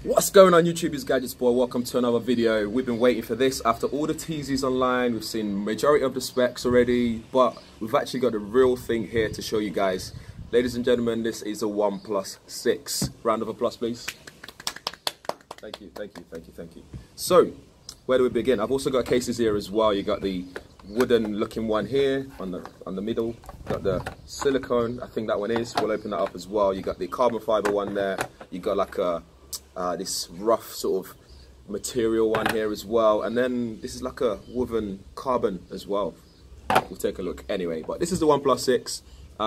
What's going on YouTube, it's GadgetsBoy. Welcome to another video. We've been waiting for this after all the teasers online. We've seen majority of the specs already, but we've actually got the real thing here to show you guys. Ladies and gentlemen, this is a OnePlus 6. Round of applause, please. Thank you, thank you, thank you, thank you. So, where do we begin? I've also got cases here as well. You got the wooden looking one here on the middle. Got the silicone, I think that one is. We'll open that up as well. You got the carbon fiber one there. You got like a this rough sort of material one here as well, and then this is like a woven carbon as well. We'll take a look anyway, but this is the OnePlus 6.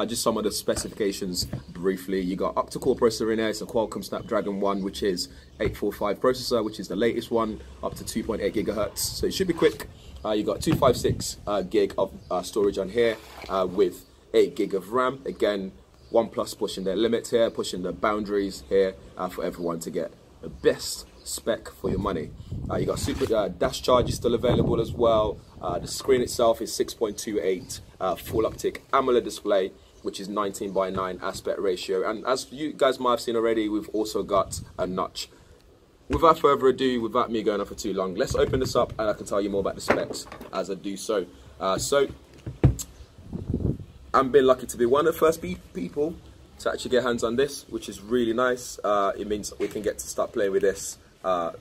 Just some of the specifications briefly. You got octa-core processor in there. It's a Qualcomm Snapdragon 1, which is 845 processor, which is the latest one, up to 2.8 gigahertz, so it should be quick. You got 256 gig of storage on here, with 8 gig of RAM. Again, OnePlus pushing their limits here, pushing the boundaries here for everyone to get the best spec for your money. You got super dash charge is still available as well. The screen itself is 6.28 full optic AMOLED display, which is 19:9 aspect ratio. And as you guys might have seen already, we've also got a notch. Without further ado, without me going on for too long, let's open this up and I can tell you more about the specs as I do so. I'm been lucky to be one of the first people to actually get hands on this, which is really nice. It means we can get to start playing with this,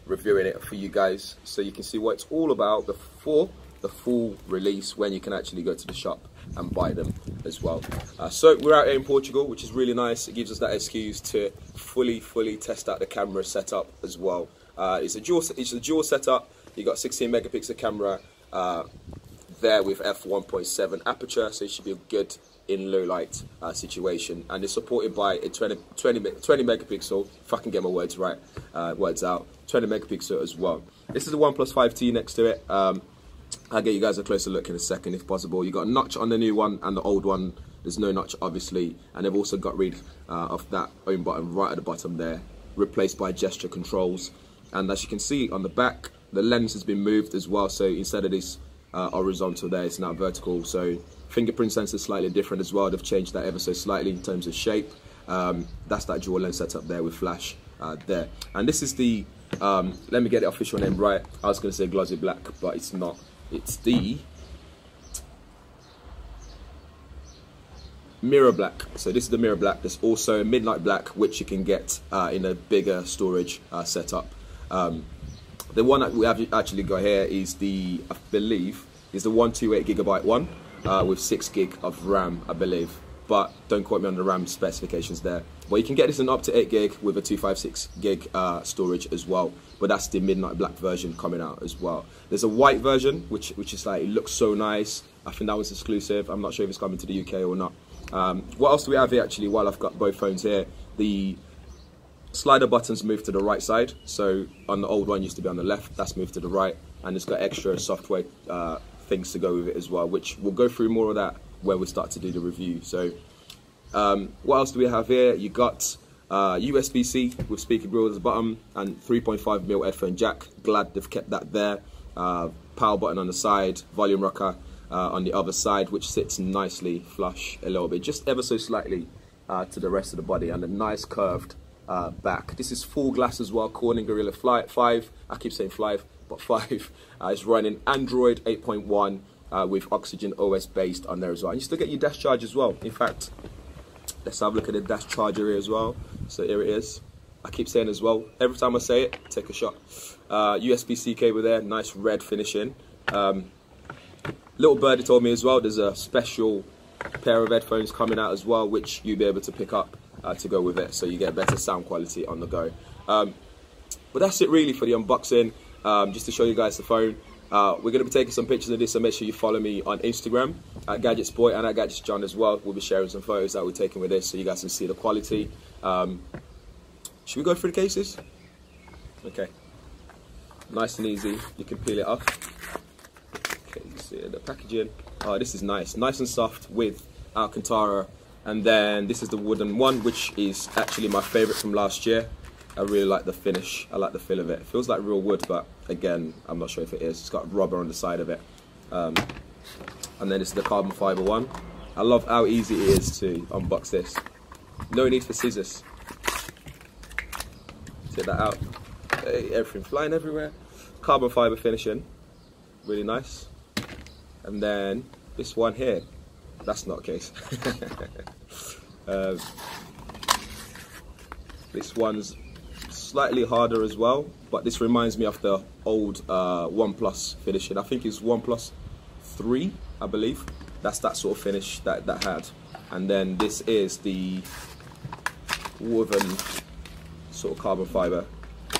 reviewing it for you guys, so you can see what it's all about before the full release, when you can actually go to the shop and buy them as well. So we're out here in Portugal, which is really nice. It gives us that excuse to fully test out the camera setup as well. It's a dual setup. You got 16 megapixel camera there with f1.7 aperture, so it should be a good in low light situation, and it's supported by a 20 megapixel, if I can get my words right, words out, 20 megapixel as well. This is the OnePlus 5T next to it. I'll get you guys a closer look in a second if possible. You got a notch on the new one, and the old one there's no notch obviously, and they've also got rid of that home button right at the bottom there, replaced by gesture controls. And as you can see on the back, the lens has been moved as well, so instead of this horizontal there, it's now vertical. So fingerprint sensor is slightly different as well. They've changed that ever so slightly in terms of shape. That's that dual lens setup there with flash there. And this is the let me get the official name right. I was going to say glossy black, but it's not. It's the mirror black. So this is the mirror black. There's also midnight black, which you can get in a bigger storage setup. The one that we have actually got here is the, I believe, is the 128 gigabyte one with 6 gig of RAM, I believe. But don't quote me on the RAM specifications there. But you can get this in up to 8 gig with a 256 gig storage as well. But that's the midnight black version coming out as well. There's a white version, which is like, it looks so nice. I think that was exclusive. I'm not sure if it's coming to the UK or not. What else do we have here actually while I've got both phones here? The slider buttons move to the right side. So on the old one used to be on the left, that's moved to the right. And it's got extra software things to go with it as well, which we'll go through more of that where we start to do the review. So what else do we have here? You got USB-C with speaker grill at the bottom and 3.5mm headphone jack. Glad they've kept that there. Power button on the side, volume rocker on the other side, which sits nicely flush a little bit, just ever so slightly to the rest of the body, and a nice curved back. This is full glass as well, Corning Gorilla 5. I keep saying 5, but 5. It's running Android 8.1 with Oxygen OS based on there as well. And you still get your dash charge as well. In fact, let's have a look at the dash charger here as well. So here it is. I keep saying as well, every time I say it, take a shot. USB-C cable there, nice red finishing. Little birdie told me as well, there's a special pair of headphones coming out as well, which you'll be able to pick up to go with it, so you get better sound quality on the go. But that's it really for the unboxing, just to show you guys the phone. We're going to be taking some pictures of this, so make sure you follow me on Instagram at GadgetsBoy and at GadgetsJon as well. We'll be sharing some photos that we're taking with this, so you guys can see the quality. Should we go through the cases? Okay, nice and easy. You can peel it off. Okay, you see the packaging. Oh, this is nice and soft with Alcantara. And then this is the wooden one, which is actually my favorite from last year. I really like the finish. I like the feel of it. It feels like real wood, but again, I'm not sure if it is. It's got rubber on the side of it. And then this is the carbon fiber one. I love how easy it is to unbox this. No need for scissors. Take that out. everything flying everywhere. Carbon fiber finishing, really nice. And then this one here, that's not a case. This one's slightly harder as well, but this reminds me of the old OnePlus finishing. I think it's OnePlus 3, I believe. That's that sort of finish that had. And then this is the woven sort of carbon fiber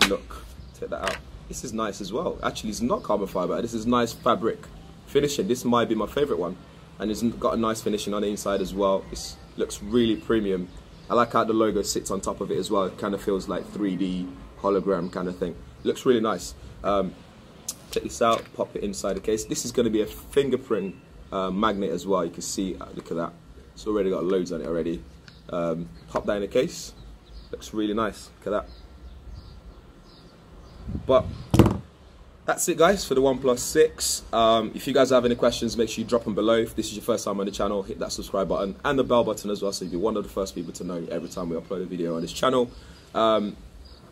look. Take that out. This is nice as well. Actually, it's not carbon fiber. This is nice fabric finishing. This might be my favorite one, and it's got a nice finishing on the inside as well. It looks really premium. I like how the logo sits on top of it as well. It kind of feels like 3D hologram kind of thing. It looks really nice. Check this out. Pop it inside the case. This is going to be a fingerprint magnet as well. You can see. Look at that. It's already got loads on it already. Pop that in the case. Looks really nice. Look at that. But that's it, guys, for the OnePlus 6. If you guys have any questions, make sure you drop them below. If this is your first time on the channel, hit that subscribe button and the bell button as well, so you'll be one of the first people to know every time we upload a video on this channel. But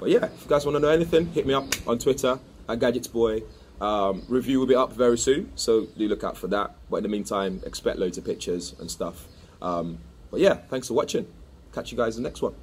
yeah, if you guys want to know anything, hit me up on Twitter at GadgetsBoy. Review will be up very soon, so do look out for that. But in the meantime, expect loads of pictures and stuff. But yeah, thanks for watching. Catch you guys in the next one.